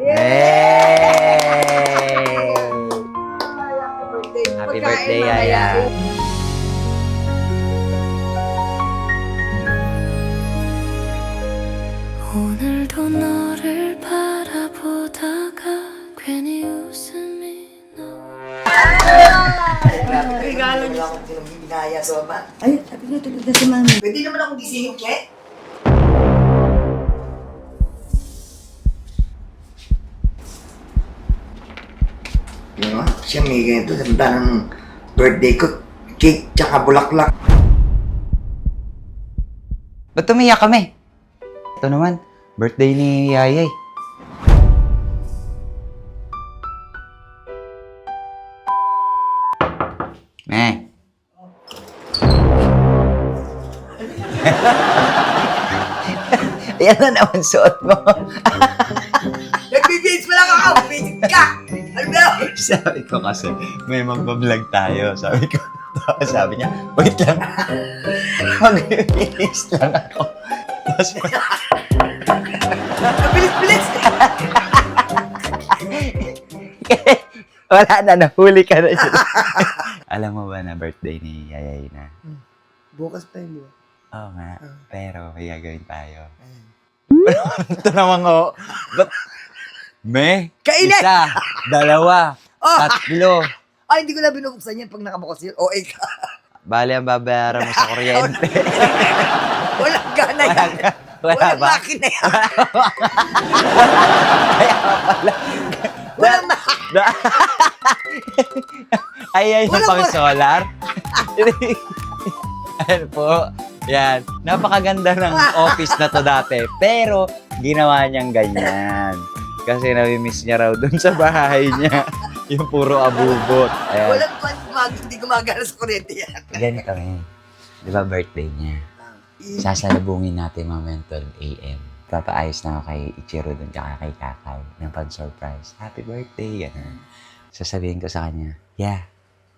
Yay! Happy birthday, Yaya. 오늘도 너를 바라보다가 괜히 웃음이 Regalo niyo akong binaya sa mama. Ay, sabi niya, tulog na si Mami. Pwede naman akong gisingin, Ke? Yun nga, siya may ganito. Tanda ng birthday ko, cake tsaka bulaklak. Ba't umiyak kami? Ito naman, birthday ni Yayay. Eh. Yan na naman suot mo. Nagbibihis pa lang ako! Bihis ka! Ano ba yun? Sabi ko kasi, may magbablog tayo. Sabi ko, sabi niya, wait lang. Mag-release lang ako. Tapos, Nabilis-bilis! wala na, nahuli ka na siya. Alam mo ba na birthday ni Yayay na? Bukas pa yun, di ba? Oo nga, pero may gagawin tayo. Ito naman ko. May Kainin! isa, dalawa, Oh! tatlo. Ay, hindi ko na binubuksan yan pag nakabukas yun. OA ka. Bali ang babayaran mo sa kuryente. Walang gana yan. Wala Walang ba? makina yan. Kaya pala. Walang makina. Ayan yung Walang pang ma- solar. Ayan po. Yan. Napakaganda ng office na to dati. Pero, ginawa niyang ganyan. Kasi nami-miss niya raw dun sa bahay niya. Yung puro abubot. Ayan. Walang hindi gumagana sa kuryente yan. Ganito eh. Di ba birthday niya? Sasalubungin natin mamaya 12 a.m. Papaayos na ako kay Ichiro dun tsaka kay Kakay ng pag-surprise. Happy birthday! Ganun. Sasabihin ko sa kanya, yeah,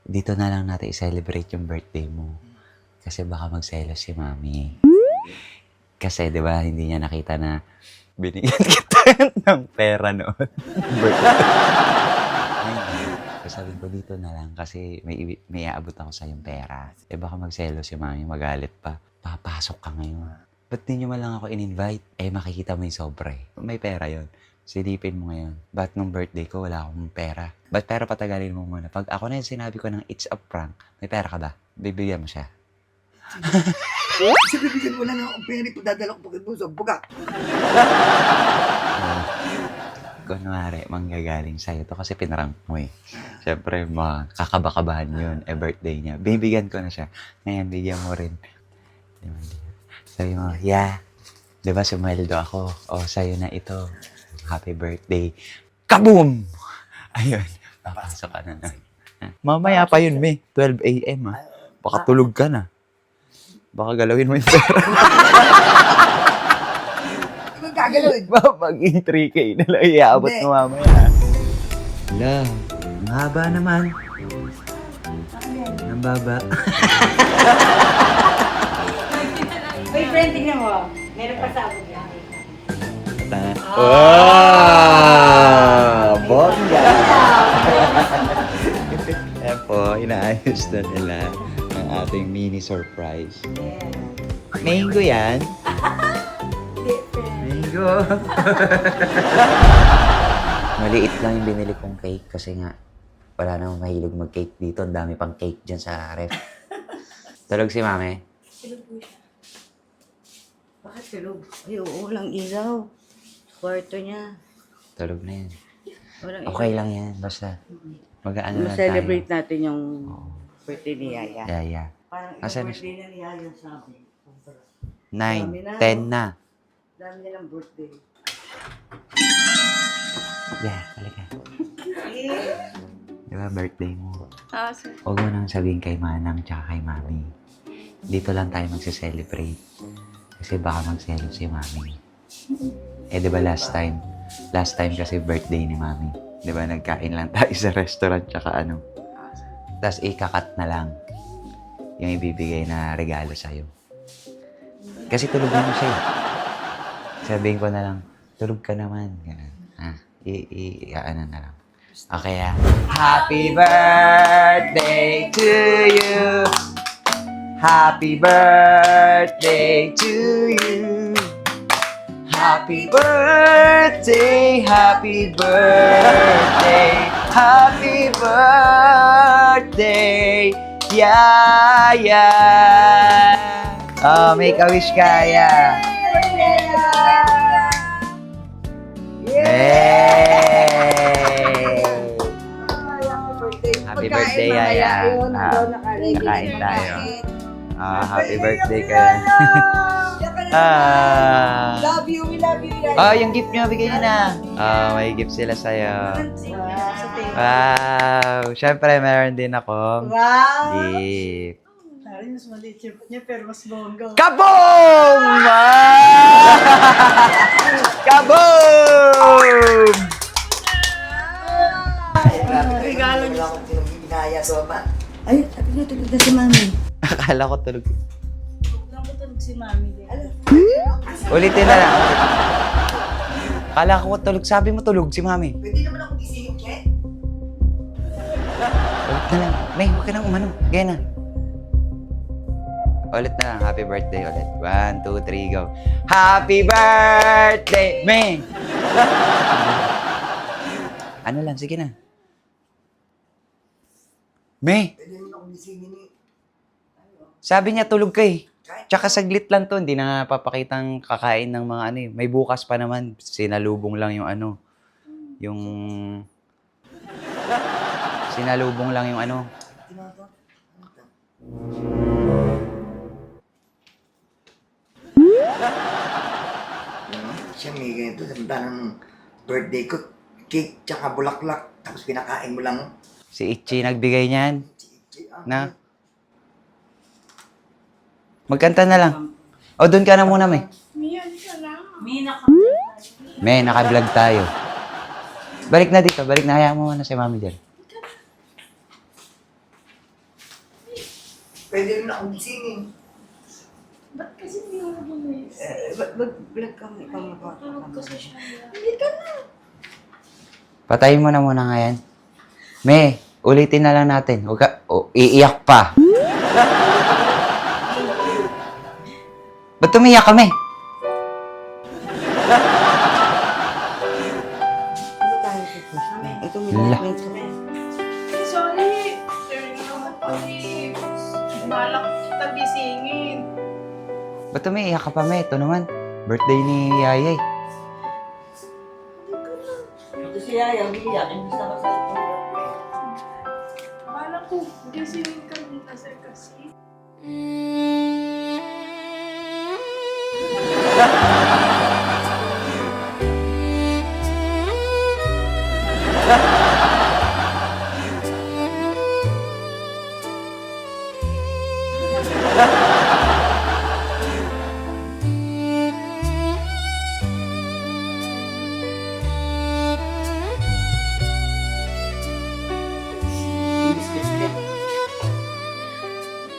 dito na lang natin i-celebrate yung birthday mo. Kasi baka magselos si Mami. Kasi di ba hindi niya nakita na binigyan kita ng pera noon. Sabi ko dito na lang kasi may aabot ako sa yung pera. Eh baka magselos si Mami, magalit pa. Papasok ka ngayon. Ba't di nyo man lang ako in-invite? Eh makikita mo yung sobre. May pera yon. Silipin mo ngayon. Ba't nung birthday ko wala akong pera? Ba't pera patagalin mo muna? Pag ako na yung sinabi ko ng it's a prank, may pera ka ba? Bibigyan mo siya. Kasi bibigyan mo na ng pera ito, dadala ko pagkat mo sa buga. Kunwari, manggagaling sa'yo to kasi pinarang mo eh. Siyempre, makakabakabahan yun. Eh, birthday niya. Bibigyan ko na siya. Ngayon, bigyan mo rin. Sabi mo, yeah. Diba, sumweldo ako. O, sa'yo na ito. Happy birthday. Kaboom! Ayun, papasok ka na nun. Mamaya pa yun, May. 12 a.m. ha. Baka tulog ka na. Baka galawin mo yung pera. Ano gagalawin? Maging 3K na lang iaabot mo mamaya. Wala. Ang haba naman. Ang baba. Uy, friend, tingnan mo. Meron pa sa abog yan. Oh! Bongga! Ayan po, inaayos na nila ang ating mini surprise. Mango yan. Mango. Maliit lang yung binili kong cake kasi nga wala namang mahilig mag-cake dito. Ang dami pang cake dyan sa ref. Tulog si Mami. Tulog po siya. Bakit tulog? Ay, oo, walang ilaw. Kwarto niya. Tulog na yan. Walang Okay lang yan. Basta mag-ano lang tayo. celebrate natin yung birthday ni Yaya. Yeah. Parang Asan na birthday na ni Yaya sa amin. 9, 10 na. Dami nilang birthday. Yeah, halika. Di ba birthday mo? sir. Huwag mo nang sabihin kay Manang tsaka kay Mami. Dito lang tayo magse-celebrate. Kasi baka magselo si Mami. Eh, di ba last time kasi birthday ni Mami. Di ba nagkain lang tayo sa restaurant tsaka ano. Tapos ikakat na lang yung ibibigay na regalo sa'yo. Kasi tulog naman siya eh. Sabihin ko na lang, tulog ka naman. Ganun. ano na lang. Okay, Happy birthday to you. Happy birthday to you. Happy birthday, happy birthday, happy birthday, Yaya. Oh, make a wish, Kaya. Yay! Happy birthday, Yaya. Kain tayo. Happy birthday, Kaya. Love you, we love you. Yung gift nyo, bigay nyo na. May gift sila sa'yo. Wow! Siyempre, meron din akong Wow! gift. Sorry, mas maliit yung niya, pero mas bongga. Kaboom! Kaboom! Regalo niyo. Wala akong binaya sa ama. Ay, sabi niyo, tulog na si Mami. Akala ko tulog. Lang ko tulog si Mami din. Ulitin na lang. Akala ko tulog. Sabi mo tulog si Mami. Pwede naman ako gisingin, Ken. Ulit na lang. May, huwag ka nang umano. Gaya na. Ulit na lang. Happy birthday ulit. 1, 2, 3, go. Happy birthday, May! Ano lang, sige na. May, Pwede naman ako gisingin eh. sabi niya tulog ka eh. Tsaka saglit lang to, hindi na nga papakitang kakain ng mga ano eh. May bukas pa naman, sinalubong lang yung ano. Yung... Sinalubong lang yung ano. Siya may ganito, tanda ng birthday ko, cake tsaka bulaklak, tapos pinakain mo lang. Si Ichi nagbigay niyan. Na? Magkanta na lang. O, doon ka na muna, May. May, naka-vlog tayo. Balik na dito, balik na. Hayaan mo na si Mami dyan. Pwede rin akong gisingin. Ba't kasi hindi ako gumis? Mag-vlog kami, ikaw Tulog kasi siya. Patayin mo na muna nga yan. May, ulitin na lang natin. Huwag ka, iiyak pa. Ba't umiyak ka, May? Ito may La. documents ko. Sorry. Sir, naman kasi balak kita gisingin. Ba't umiiyak ka pa, May? Ito naman, birthday ni Yayay. Ito si Yaya, umiiyak. Imbis na kasi ito. Balak ko gisingin ka muna, sir, kasi.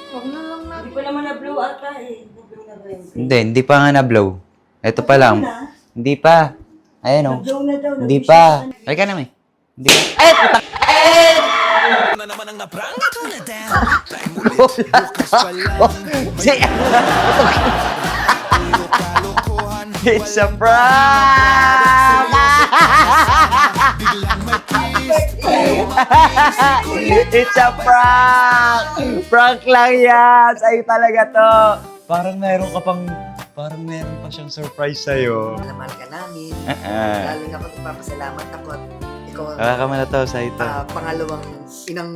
Huwag na lang Hindi pa naman na-blow ata eh. Na-blow na ba yun? Hindi pa nga na-blow. Ito pa lang. Hindi pa. Ayan o. Na-blow na daw. Hindi pa. Halika na, May. Hindi pa. Ay! Putak! na naman ang naprang Si... It's a prank! It's a prank! Prank lang yan! Sa'yo talaga to! Parang meron pa siyang surprise sa'yo. Mahal ka namin. Uh-uh. Lalo na kung ipapasalamat ako at ikaw ang Baka ka man na to, sa'yo to. pangalawang inang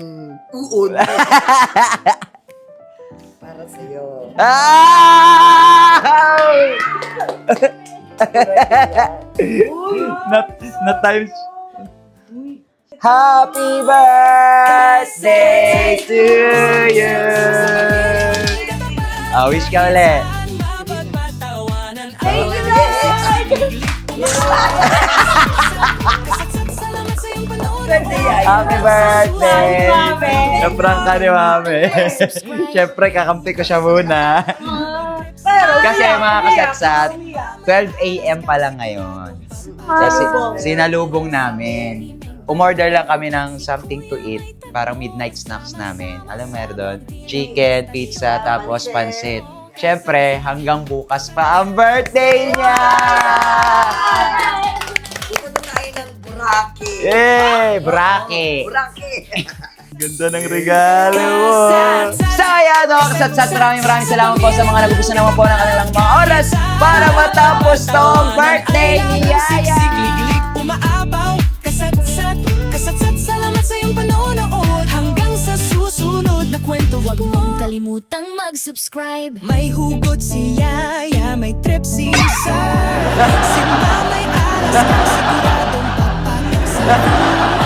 uod. Para sa'yo. Ah! not times. Happy birthday to you. Wish ka ulit. Happy birthday! Na-prank ka ni Mami. Siyempre, kakampi ko siya muna. Kasi mga kasatsat, 12 a.m. pa lang ngayon. Kasi sinalubong namin. Umorder lang kami ng something to eat. Parang midnight snacks namin. Alam mo meron doon? Chicken, pizza, tapos pansit. Siyempre, hanggang bukas pa ang birthday niya! Dito na tayo ng Boracay. Yay! Brake! Boracay. Ganda ng regalo mo! So ayan mga kasatsat, maraming salamat po sa mga nagugustuhan naman po ng kanilang mga oras para matapos tong birthday ni Yaya! Siklik-lik, umaapaw, kasatsat, kasatsat, salamat sa iyong panonood. Hanggang sa susunod na kwento, wag mong kalimutang mag-subscribe. may hugot si Yaya, may trip si Isa. Si Mamay Alas, siguradong papasok sa